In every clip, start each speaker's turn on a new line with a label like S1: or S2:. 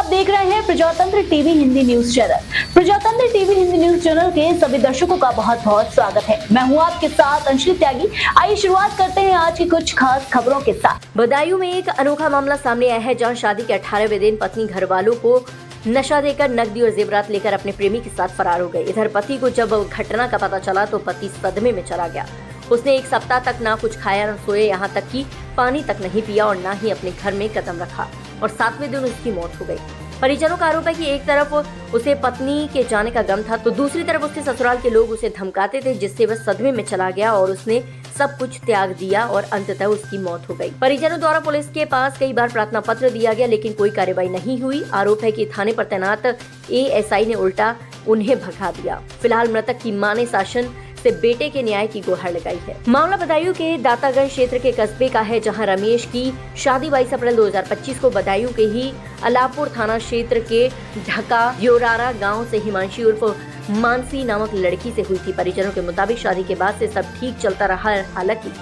S1: आप देख रहे हैं प्रजातंत्र टीवी हिंदी न्यूज चैनल। प्रजातंत्र टीवी हिंदी न्यूज चैनल के सभी दर्शकों का बहुत बहुत स्वागत है। मैं हूं आपके साथ अंशुल त्यागी। आइए शुरुआत करते हैं आज की कुछ खास खबरों के साथ।
S2: बदायूं में एक अनोखा मामला सामने आया है, जहां शादी के 18वें दिन पत्नी घर वालों को नशा देकर नकदी और जेवरात लेकर अपने प्रेमी के साथ फरार हो गई। इधर पति को जब घटना का पता चला तो पति सदमे में चला गया। उसने एक सप्ताह तक ना कुछ खाया न सोए, यहाँ तक कि पानी तक नहीं पिया और ना ही अपने घर में कदम रखा और 7वें दिन उसकी मौत हो गई। परिजनों का आरोप है कि एक तरफ उसे पत्नी के जाने का गम था तो दूसरी तरफ उसके ससुराल के लोग उसे धमकाते थे, जिससे वह सदमे में चला गया और उसने सब कुछ त्याग दिया और अंततः उसकी मौत हो गई। परिजनों द्वारा पुलिस के पास कई बार प्रार्थना पत्र दिया गया, लेकिन कोई कार्रवाई नहीं हुई। आरोप है कि थाने पर तैनात एएसआई ने उल्टा उन्हें भगा दिया। फिलहाल मृतक की मां ने शासन से बेटे के न्याय की गुहार लगाई है। मामला बदायूं के दातागंज क्षेत्र के कस्बे का है, जहां रमेश की शादी 22 अप्रैल 2025 को बदायूं के ही अलापुर थाना क्षेत्र के ढका योरारा गांव से हिमांशी उर्फ मानसी नामक लड़की से हुई थी। परिजनों के मुताबिक शादी के बाद से सब ठीक चलता रहा। हालांकि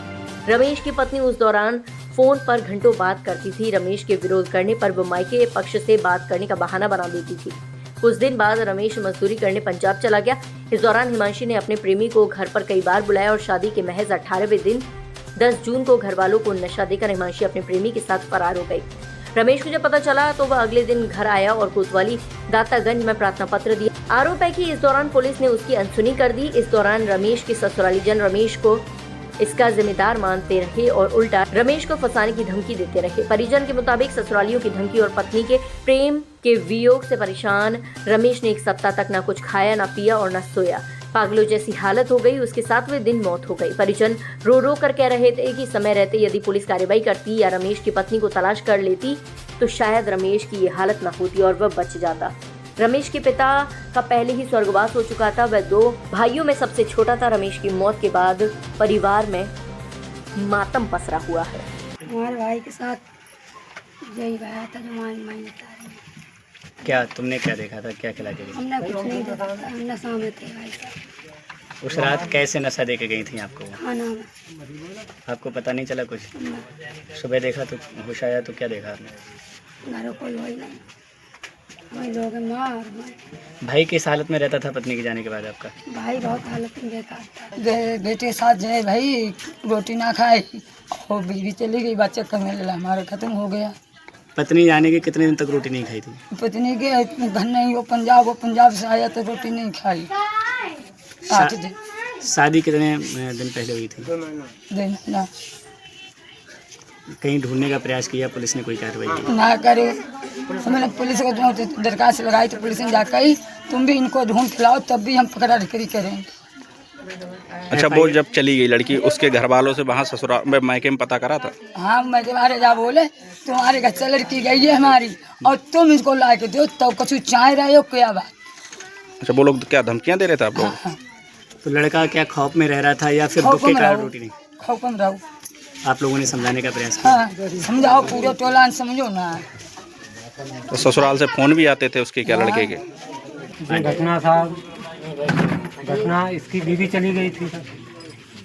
S2: रमेश की पत्नी उस दौरान फोन पर घंटों बात करती थी। रमेश के विरोध करने पर वो मायके पक्ष से बात करने का बहाना बना देती थी। कुछ दिन बाद रमेश मजदूरी करने पंजाब चला गया। इस दौरान हिमांशी ने अपने प्रेमी को घर पर कई बार बुलाया और शादी के महज 18वें दिन 10 जून को घर वालों को नशा देकर हिमांशी अपने प्रेमी के साथ फरार हो गई। रमेश को जब पता चला तो वह अगले दिन घर आया और कोतवाली दातागंज में प्रार्थना पत्र दिया। आरोप है कि इस दौरान पुलिस ने उसकी अनसुनी कर दी। इस दौरान रमेश के ससुराली जन रमेश को इसका जिम्मेदार मानते रहे और उल्टा रमेश को फंसाने की धमकी देते रहे। परिजन के मुताबिक ससुरालियों की धमकी और पत्नी के प्रेम के वियोग से परेशान रमेश ने एक सप्ताह तक ना कुछ खाया, ना पिया और ना सोया। पागलों जैसी हालत हो गई। उसके 7वें दिन मौत हो गई। परिजन रो रो कर कह रहे थे कि समय रहते यदि पुलिस कार्रवाई करती या रमेश की पत्नी को तलाश कर लेती तो शायद रमेश की ये हालत न होती और वह बच जाता। रमेश के पिता का पहले ही स्वर्गवास हो चुका था। वह 2 भाइयों में सबसे छोटा था। रमेश की मौत के बाद परिवार में मातम पसरा हुआ है।
S3: हमारे भाई के साथ यही भाया था जो माई बता रही है।
S4: क्या तुमने क्या देखा था, क्या खिला के गई?
S3: हमने कुछ नहीं देखा था, हम नशा में थे भाई साहब।
S4: उस रात कैसे नशा दे के गई थी आपको?
S3: खाना में।
S4: आपको पता नहीं चला कुछ? सुबह देखा तो होश आया तो क्या देखा आपने?
S3: घर कोई वही नहीं, वही लोग माँ और मैं।
S4: भाई किस हालत में रहता था पत्नी के जाने के बाद आपका?
S3: भाई बहुत हालत में बेकार था।
S5: बेटे के साथ जो भाई रोटी ना खाए और बीवी चली गई, बच्चा कमे ला हमारा खत्म हो गया।
S4: पत्नी जाने के कितने दिन तक रोटी नहीं खाई थी?
S5: पत्नी के घर नहीं, वो पंजाब से आया तो रोटी नहीं खाई। 8 दिन।
S4: शादी कितने दिन पहले हुई थी?
S5: 2 महीना।
S4: कहीं ढूंढने का प्रयास किया पुलिस ने, कोई कार्रवाई की?
S5: ना करे। मैंने पुलिस को दरखास्त लगाई तो पुलिस ने जाकर तुम भी इनको ढूंढ खिलाओ तब भी हम पकड़ा करी करेंगे।
S6: अच्छा, वो जब चली गई लड़की, उसके घर वालों से वहाँ ससुराल में मायके में पता करा था?
S5: हाँ, मैं तुम्हारे जा बोले तुम्हारे घर से लड़की गई है हमारी और तुम इसको ला के दो तो कुछ चाह रहे हो क्या बात?
S6: अच्छा, वो लोग क्या धमकियाँ दे रहे थे आप लोग?
S5: हाँ।
S4: तो लड़का क्या खौफ में रह रहा था या फिर दुख के कारण रोटी नहीं?
S5: खौफ में रहो।
S4: आप लोगों ने समझाने का प्रयास किया?
S5: हाँ, समझाओ, पूरे टोला समझो ना।
S6: तो ससुराल से फोन भी आते थे उसके क्या लड़के के?
S7: घटना इसकी बीवी चली गई थी सर,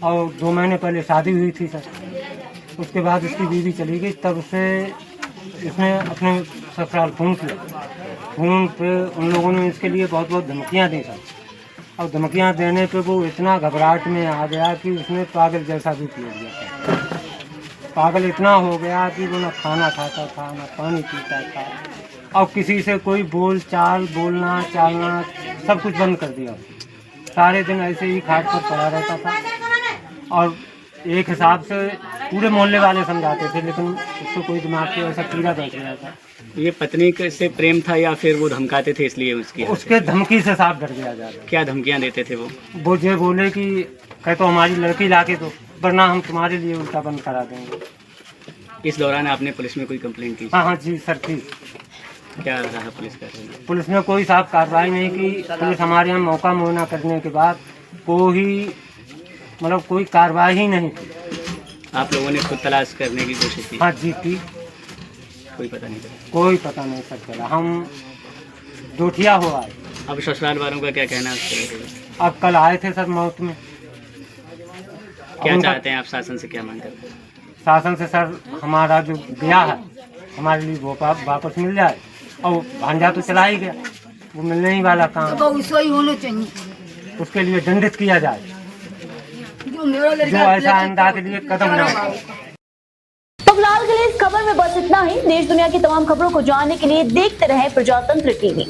S7: और 2 महीने पहले शादी हुई थी सर। उसके बाद इसकी बीवी चली गई, तब से इसने अपने ससुराल फोन किया। फोन पे उन लोगों ने इसके लिए बहुत बहुत धमकियाँ दी सर, और धमकियाँ देने पे वो इतना घबराहट में आ गया कि उसने पागल जैसा भी पी लिया। पागल इतना हो गया कि वो ना खाना खाता था, ना पानी पीता था, और किसी से कोई बोल चाल, बोलना चालना सब कुछ बंद कर दिया। सारे दिन ऐसे ही खाट पर पड़ा रहता था और एक हिसाब से पूरे मोहल्ले वाले समझाते थे, लेकिन उसको कोई दिमाग पे ऐसा कीड़ा बैठ गया था।
S4: ये पत्नी से प्रेम था या फिर वो धमकाते थे इसलिए
S7: उसके धमकी से साफ डर गया जाता।
S4: क्या धमकियाँ देते थे वो?
S7: ये बोले कि कह तो हमारी लड़की लाके दो, वरना हम तुम्हारे लिए उल्टा बंद करा देंगे।
S4: इस दौरान आपने पुलिस में कोई कंप्लेंट की?
S7: हाँ जी सर की।
S4: क्या रहा पुलिस का?
S7: पुलिस ने कोई साफ कार्रवाई नहीं की। पुलिस हमारे यहाँ मौका मुआयना करने के बाद कोई कार्रवाई ही नहीं की।
S4: आप लोगों ने खुद तलाश करने की कोशिश की?
S7: हाँ जी की।
S4: कोई पता नहीं चला?
S7: कोई पता नहीं सर चला। हम दोठिया हो आए।
S4: अब ससुराल वालों का क्या कहना है?
S7: अब कल आए थे सर मौत में।
S4: क्या चाहते हैं आप शासन से, क्या मांग करते हैं?
S7: शासन से सर हमारा जो गया है हमारे लिए वो वापस मिल जाए और भांजा तो चला ही गया, वो मिलने ही वाला काम।
S5: तो वैसा ही होना चाहिए,
S7: उसके लिए दंडित किया जाए,
S5: जो मेरा
S7: जो
S5: लड़का
S7: ऐसा आइंदा के लिए कदम ना उठाए।
S1: तो फिलहाल के लिए इस खबर में बस इतना ही। देश दुनिया की तमाम खबरों को जानने के लिए देखते रहें प्रजातंत्र टीवी।